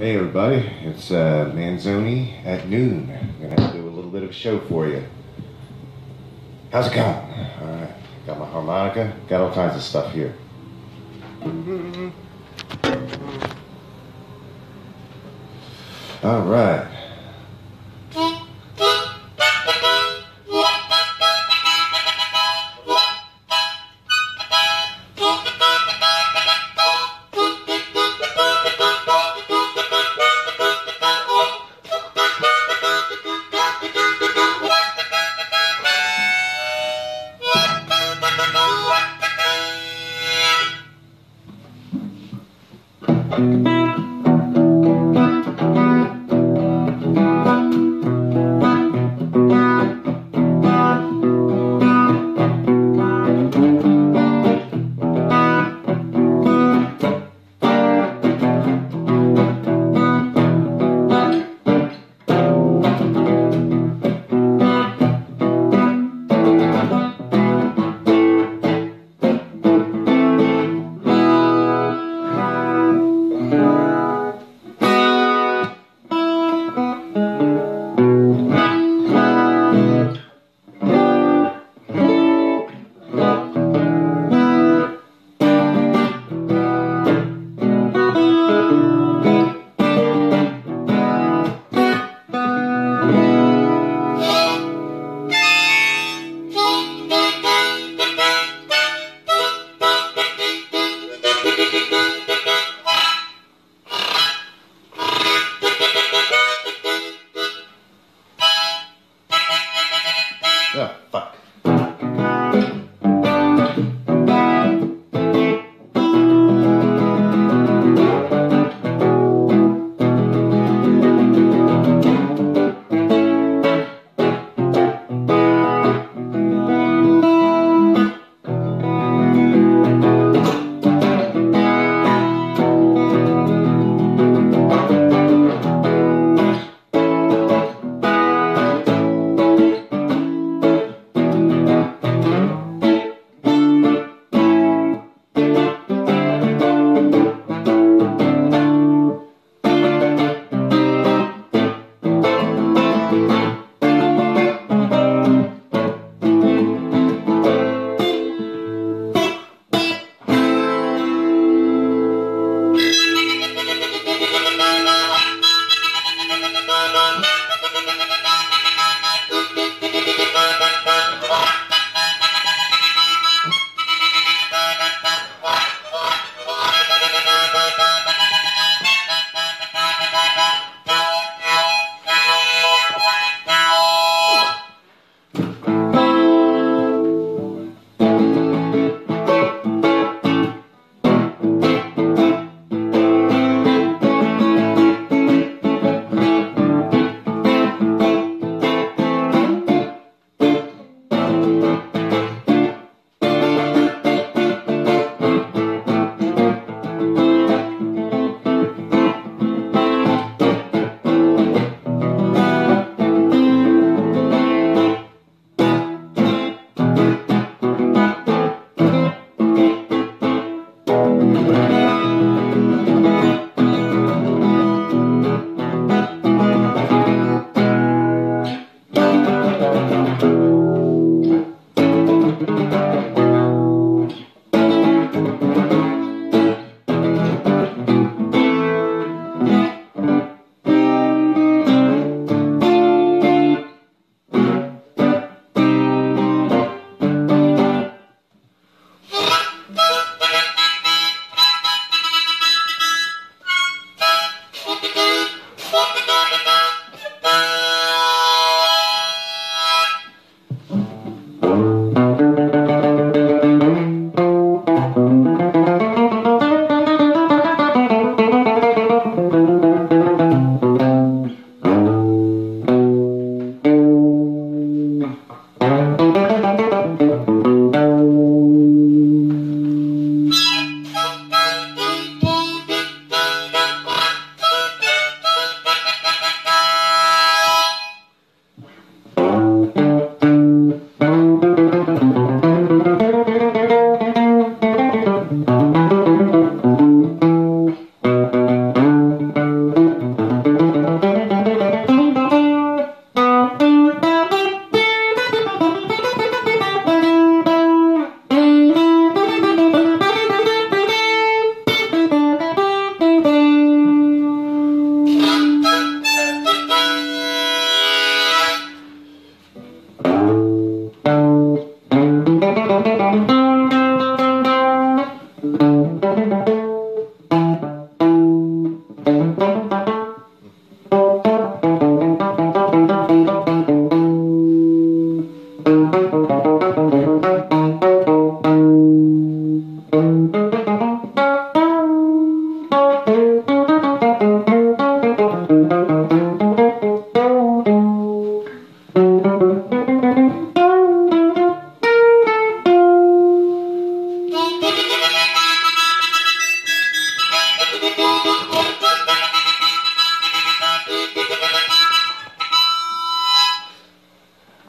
Hey everybody, it's Manzoni at noon. I'm gonna do a little bit of a show for you. How's it going? Alright, got my harmonica, got all kinds of stuff here. Alright.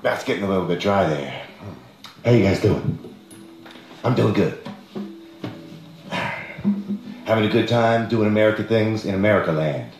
That's getting a little bit dry there. How you guys doing? I'm doing good. Having a good time doing American things in America land.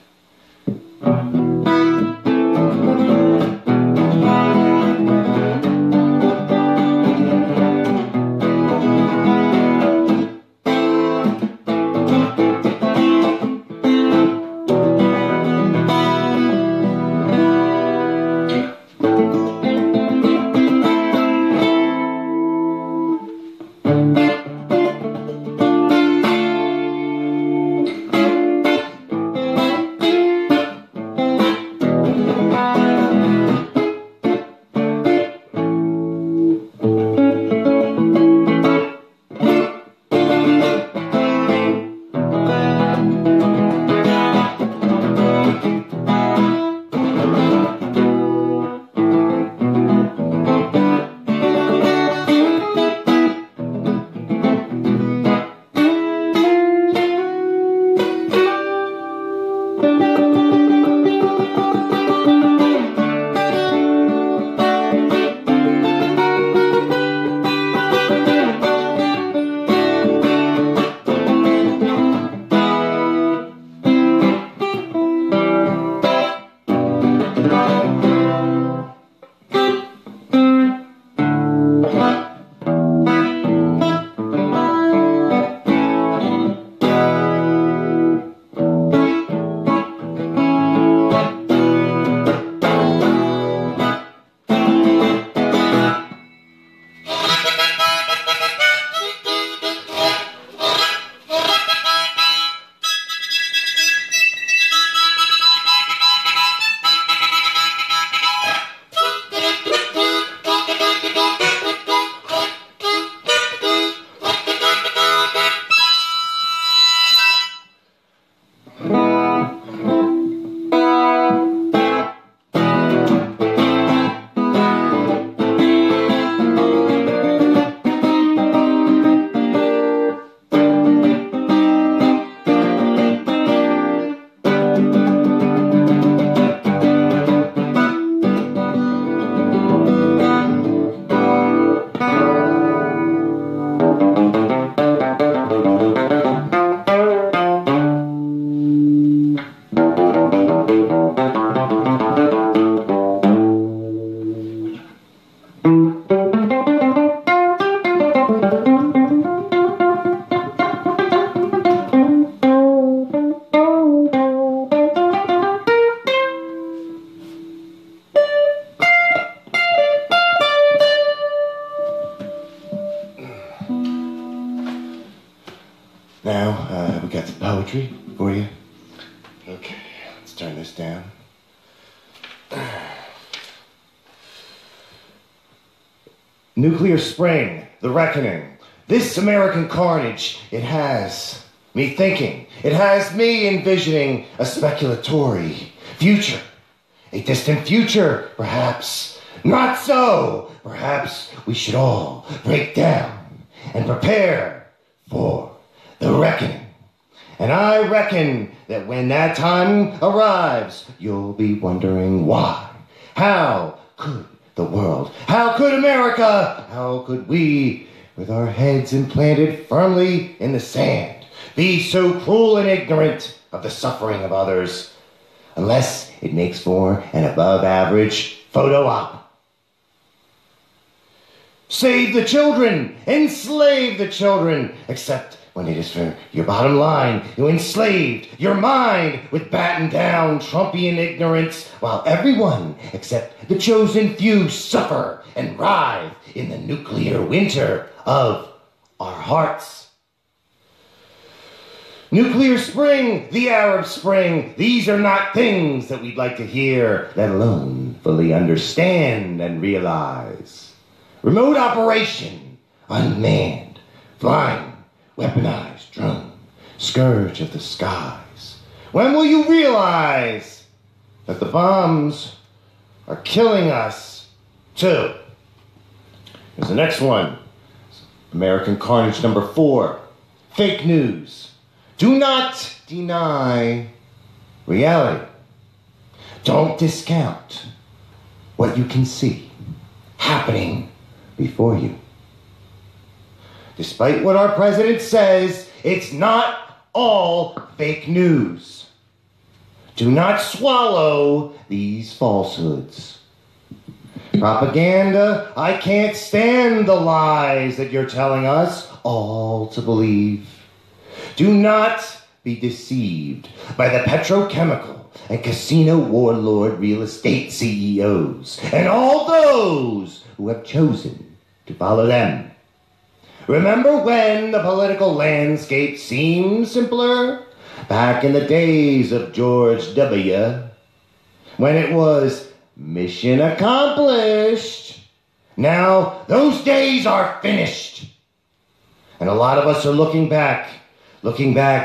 Now, we got some poetry for you. Okay, let's turn this down. Nuclear spring, the reckoning. This American carnage, it has me thinking. It has me envisioning a speculatory future. A distant future, perhaps. Not so. Perhaps we should all break down and prepare for the reckoning. And I reckon that when that time arrives, you'll be wondering why. How could the world, how could America, how could we, with our heads implanted firmly in the sand, be so cruel and ignorant of the suffering of others, unless it makes for an above-average photo op? Save the children, enslave the children, except when it is for your bottom line. You enslaved your mind with battened down Trumpian ignorance, while everyone except the chosen few suffer and writhe in the nuclear winter of our hearts. Nuclear spring, the Arab Spring, these are not things that we'd like to hear, let alone fully understand and realize. Remote operation, unmanned, flying, weaponized drone, scourge of the skies. When will you realize that the bombs are killing us too? Here's the next one. American Carnage number 4. Fake news. Do not deny reality. Don't discount what you can see happening before you. Despite what our president says, it's not all fake news. Do not swallow these falsehoods. Propaganda, I can't stand the lies that you're telling us all to believe. Do not be deceived by the petrochemical and casino warlord real estate CEOs and all those who have chosen to follow them. Remember when the political landscape seemed simpler? Back in the days of George W., when it was mission accomplished. Now, those days are finished. And a lot of us are looking back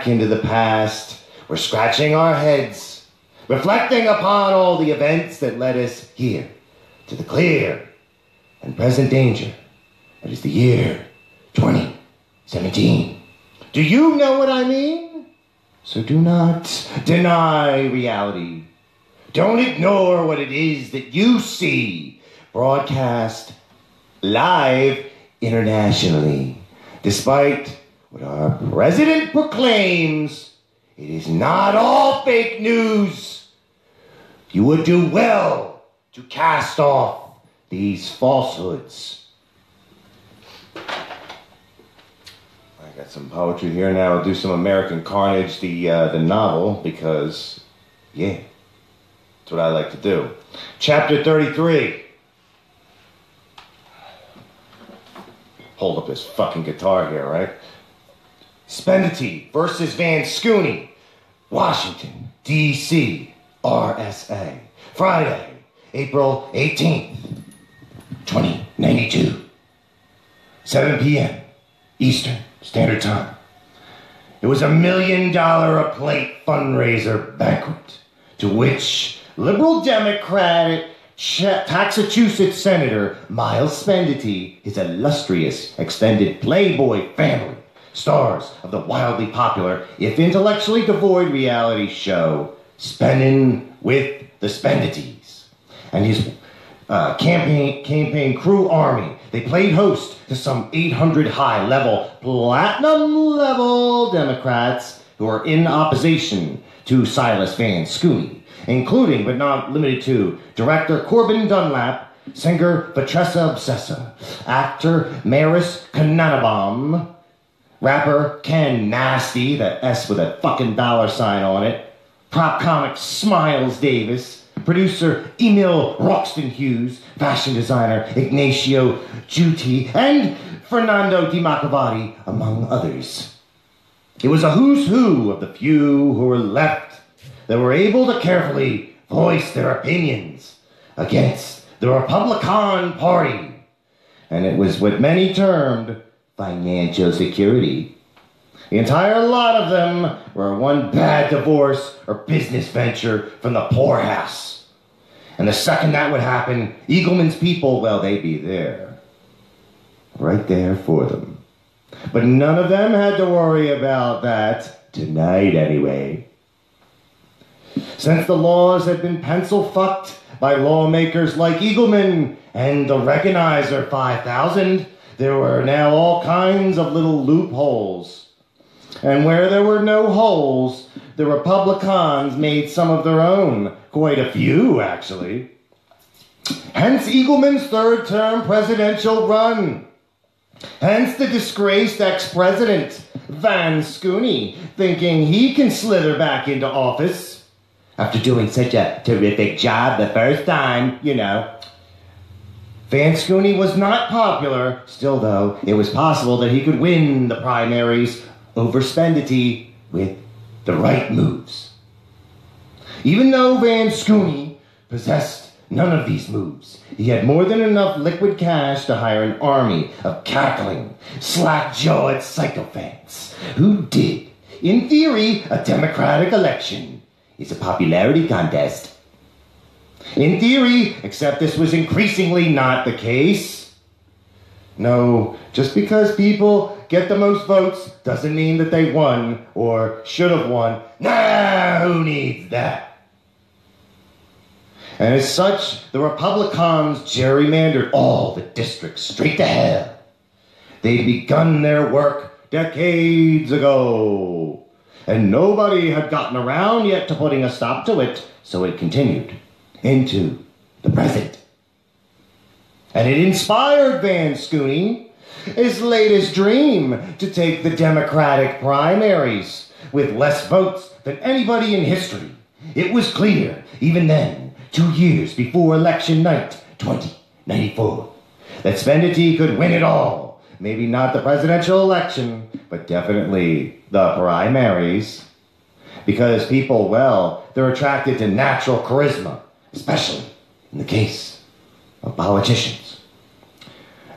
into the past. We're scratching our heads, reflecting upon all the events that led us here, to the clear and present danger. That is the year 2017. Do you know what I mean? So do not deny reality. Don't ignore what it is that you see broadcast live internationally. Despite what our president proclaims, it is not all fake news. You would do well to cast off these falsehoods. I got some poetry here now. I'll do some American Carnage, the novel, because, yeah, that's what I like to do. Chapter 33. Hold up this fucking guitar here, right? Spendity versus Van Scooney, Washington, D.C., RSA. Friday, April 18th, 2092. 7 p.m. Eastern Standard Time. It was $1 million a plate fundraiser banquet to which liberal Democratic Massachusetts Senator Miles Spendity, his illustrious extended Playboy family, stars of the wildly popular, if intellectually devoid reality show, Spendin' with the Spendities, and his campaign crew army. They played host to some 800 high-level, platinum-level Democrats who are in opposition to Silas Van Scooney, including, but not limited to, director Corbin Dunlap, singer Patressa Obsessa, actor Maris Kananabaum, rapper Ken Nasty, that S with a fucking $sign on it, prop comic Smiles Davis, producer Emil Roxton Hughes, fashion designer Ignacio Giuti, and Fernando Di Macavati, among others. It was a who's who of the few who were left that were able to carefully voice their opinions against the Republican Party. And it was what many termed financial security. The entire lot of them were one bad divorce or business venture from the poorhouse. And the second that would happen, Eagleman's people, well, they'd be there. Right there for them. But none of them had to worry about that, tonight anyway. Since the laws had been pencil-fucked by lawmakers like Eagleman and the Recognizer 5000, there were now all kinds of little loopholes. And where there were no holes, the Republicans made some of their own. Quite a few, actually. Hence Eagleman's third-term presidential run. Hence the disgraced ex-president, Van Scooney, thinking he can slither back into office. After doing such a terrific job the first time, you know. Van Scooney was not popular. Still, though, it was possible that he could win the primaries over Spendity with the right moves. Even though Van Scooney possessed none of these moves, he had more than enough liquid cash to hire an army of cackling, slack-jawed sycophants who did, in theory, a democratic election is a popularity contest. In theory, except this was increasingly not the case. No, just because people get the most votes doesn't mean that they won or should have won. Nah, who needs that? And as such, the Republicans gerrymandered all the districts straight to hell. They'd begun their work decades ago, and nobody had gotten around yet to putting a stop to it, so it continued into the present. And it inspired Van Scooney, his latest dream, to take the Democratic primaries with less votes than anybody in history. It was clear, even then, 2 years before election night, 2094, that Spendity could win it all. Maybe not the presidential election, but definitely the primaries. Because people, well, they're attracted to natural charisma, especially in the case of politicians.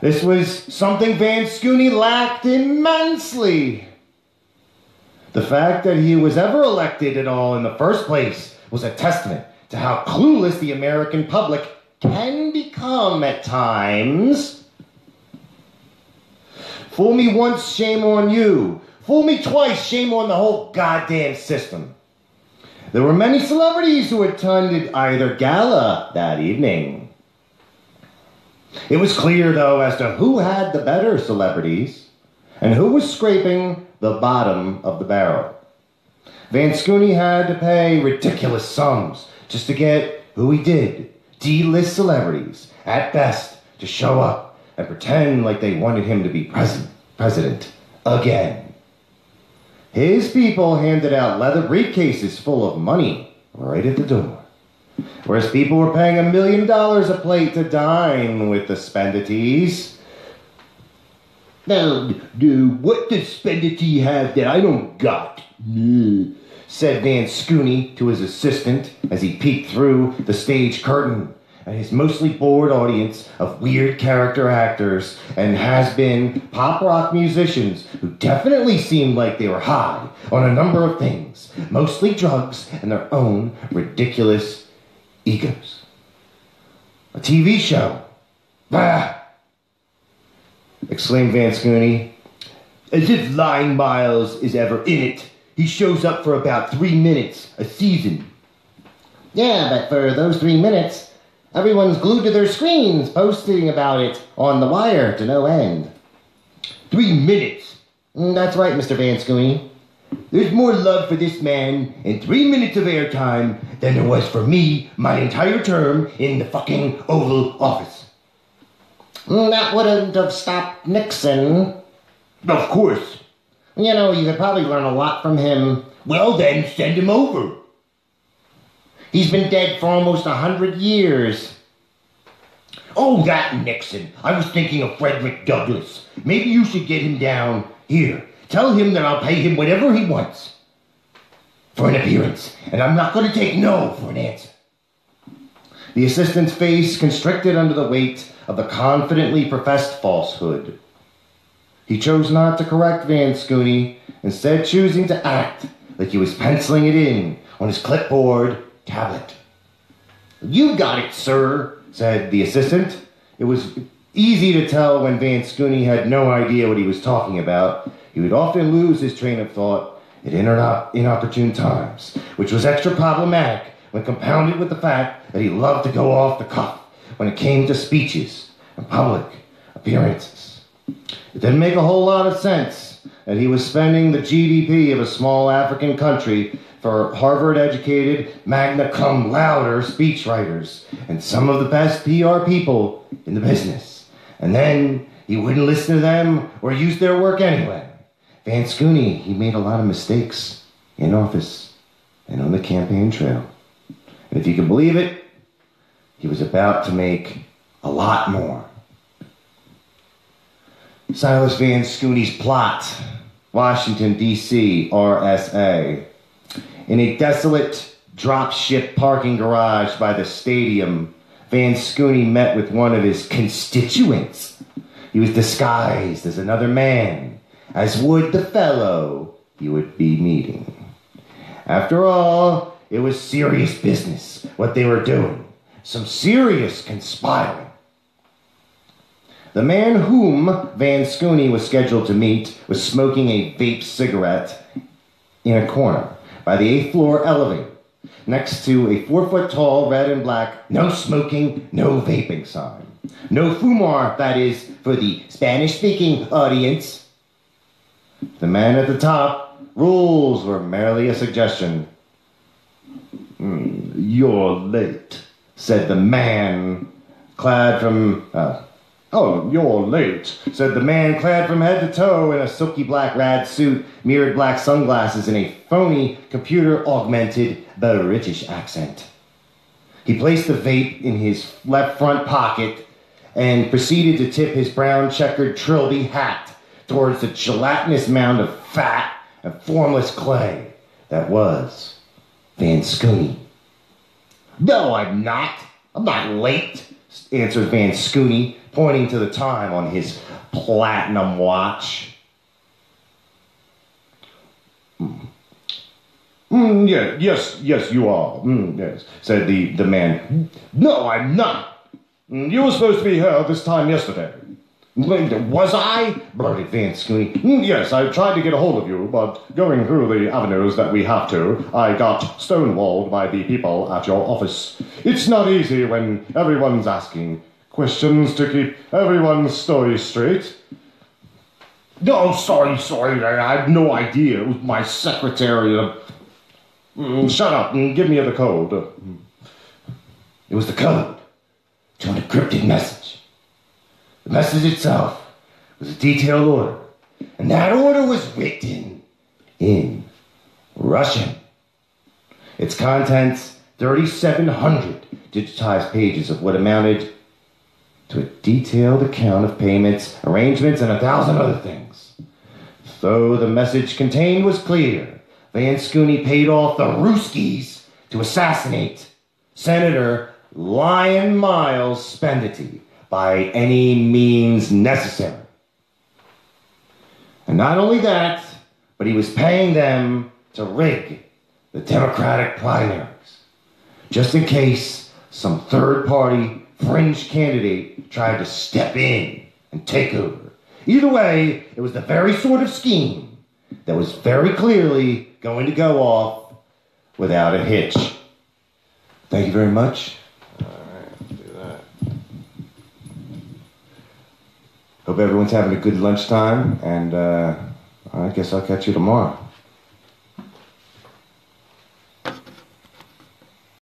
This was something Van Scooney lacked immensely. The fact that he was ever elected at all in the first place was a testament to how clueless the American public can become at times. Fool me once, shame on you. Fool me twice, shame on the whole goddamn system. There were many celebrities who attended either gala that evening. It was clear, though, as to who had the better celebrities and who was scraping the bottom of the barrel. Van Scooney had to pay ridiculous sums just to get who he did, D-list celebrities, at best, to show up and pretend like they wanted him to be president again. His people handed out leather briefcases full of money right at the door, whereas people were paying $1 million a plate to dine with the Spendities. Now, what does Spendity have that I don't got? Said Van Scooney to his assistant as he peeked through the stage curtain at his mostly bored audience of weird character actors and has-been pop rock musicians who definitely seemed like they were high on a number of things, mostly drugs and their own ridiculous egos. A TV show. Bah! Exclaimed Van Scooney. As if Lying Miles is ever in it. He shows up for about 3 minutes a season. Yeah, but for those 3 minutes, everyone's glued to their screens, posting about it on the wire to no end. 3 minutes? That's right, Mr. Van Scooney. There's more love for this man in 3 minutes of airtime than there was for me my entire term in the fucking Oval Office. That wouldn't have stopped Nixon. Of course. You know, you could probably learn a lot from him. Well then, send him over. He's been dead for almost 100 years. Oh, that Nixon. I was thinking of Frederick Douglass. Maybe you should get him down here. Tell him that I'll pay him whatever he wants for an appearance, and I'm not going to take no for an answer. The assistant's face constricted under the weight of the confidently professed falsehood. He chose not to correct Van Scooney, instead choosing to act like he was penciling it in on his clipboard tablet. You got it, sir, said the assistant. It was easy to tell when Van Scooney had no idea what he was talking about. He would often lose his train of thought at inopportune times, which was extra problematic when compounded with the fact that he loved to go off the cuff when it came to speeches and public appearances. It didn't make a whole lot of sense that he was spending the GDP of a small African country for Harvard-educated, magna cum laude speechwriters and some of the best PR people in the business. And then he wouldn't listen to them or use their work anyway. Van Scooney, he made a lot of mistakes in office and on the campaign trail. And if you can believe it, he was about to make a lot more. Silas Van Scooney's plot, Washington, D.C., RSA. In a desolate drop-ship parking garage by the stadium, Van Scooney met with one of his constituents. He was disguised as another man, as would the fellow he would be meeting. After all, it was serious business, what they were doing. Some serious conspiring. The man whom Van Scooney was scheduled to meet was smoking a vape cigarette in a corner by the 8th floor elevator, next to a 4-foot-tall red and black "No smoking, no vaping" sign. No fumar, that is, for the Spanish-speaking audience. The man at the top, rules were merely a suggestion. "You're late," said the man, clad from... you're late," said the man clad from head to toe in a silky black rad suit, mirrored black sunglasses, and a phony, computer-augmented British accent. He placed the vape in his left front pocket and proceeded to tip his brown checkered trilby hat towards the gelatinous mound of fat and formless clay that was Van Scooney. "No, I'm not. I'm not late," answered Van Scooney, pointing to the time on his platinum watch. Yes, you are. Yes, said the man. "No, I'm not. You were supposed to be here this time yesterday." "Was I?" blurted Van Scooney. "Yes, I tried to get a hold of you, but going through the avenues that we have to, I got stonewalled by the people at your office. It's not easy when everyone's asking questions to keep everyone's story straight." "Oh, sorry, I had no idea. It was my secretary." "Shut up and give me the code." It was the code to an encrypted message. The message itself was a detailed order, and that order was written in Russian. Its contents, 3,700 digitized pages of what amounted to a detailed account of payments, arrangements, and 1,000 other things. Though the message contained was clear, Van Scooney paid off the Ruskies to assassinate Senator Lion Miles Spendity by any means necessary. And not only that, but he was paying them to rig the Democratic primaries, just in case some third-party fringe candidate tried to step in and take over. Either way, it was the very sort of scheme that was very clearly going to go off without a hitch. Thank you very much. All right, let's do that. Hope everyone's having a good lunchtime, and I guess I'll catch you tomorrow.